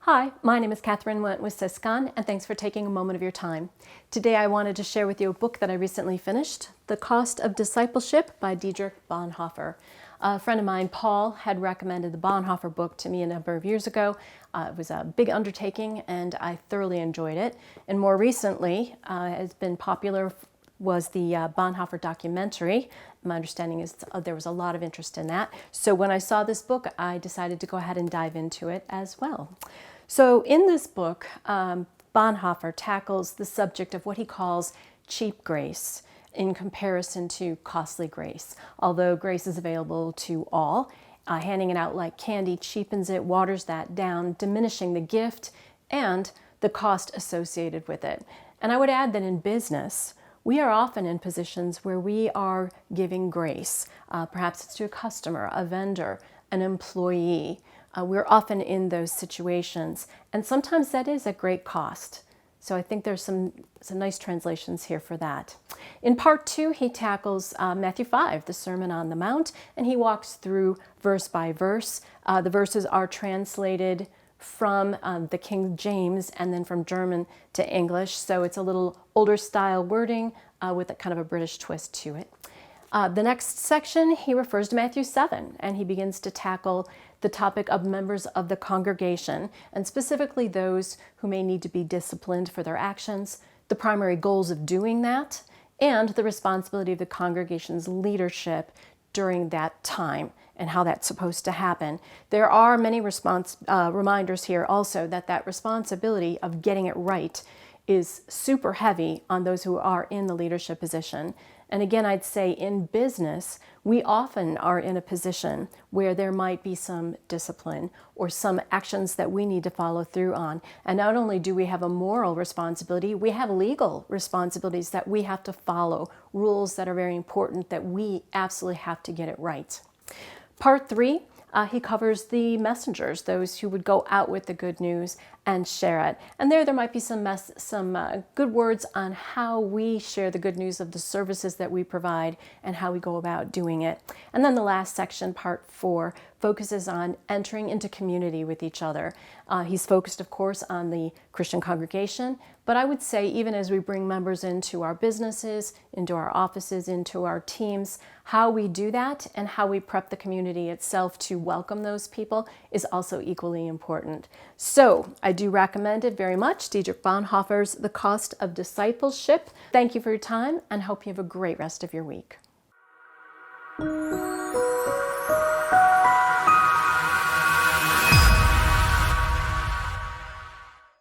Hi, my name is Catherine Went with Syscon, and thanks for taking a moment of your time. Today I wanted to share with you a book that I recently finished, The Cost of Discipleship by Bonhoeffer. A friend of mine, Paul, had recommended the Bonhoeffer book to me a number of years ago. It was a big undertaking, and I thoroughly enjoyed it. And more recently, has been popular was the Bonhoeffer documentary. My understanding is there was a lot of interest in that. So when I saw this book, I decided to go ahead and dive into it as well. So in this book, Bonhoeffer tackles the subject of what he calls cheap grace in comparison to costly grace. Although grace is available to all, handing it out like candy cheapens it, waters that down, diminishing the gift and the cost associated with it. And I would add that in business, we are often in positions where we are giving grace. Perhaps it's to a customer, a vendor, an employee. We're often in those situations, and sometimes that is at great cost. So I think there's some nice translations here for that. In part 2, he tackles Matthew 5, the Sermon on the Mount, and he walks through verse by verse. The verses are translated from the King James and then from German to English, so it's a little older style wording with a kind of a British twist to it. The next section, he refers to Matthew 7, and he begins to tackle the topic of members of the congregation, and specifically those who may need to be disciplined for their actions, the primary goals of doing that, and the responsibility of the congregation's leadership during that time and how that's supposed to happen. There are many reminders here also that responsibility of getting it right is super heavy on those who are in the leadership position. And again, I'd say in business, we often are in a position where there might be some discipline or some actions that we need to follow through on. And not only do we have a moral responsibility, we have legal responsibilities that we have to follow, rules that are very important that we absolutely have to get it right. Part 3, he covers the messengers, those who would go out with the good news and share it. And there might be some good words on how we share the good news of the services that we provide and how we go about doing it. And then the last section, part 4, focuses on entering into community with each other. He's focused, of course, on the Christian congregation, but I would say even as we bring members into our businesses, into our offices, into our teams, how we do that and how we prep the community itself to welcome those people is also equally important. So I do recommend it very much, Bonhoeffer's The Cost of Discipleship. Thank you for your time and hope you have a great rest of your week.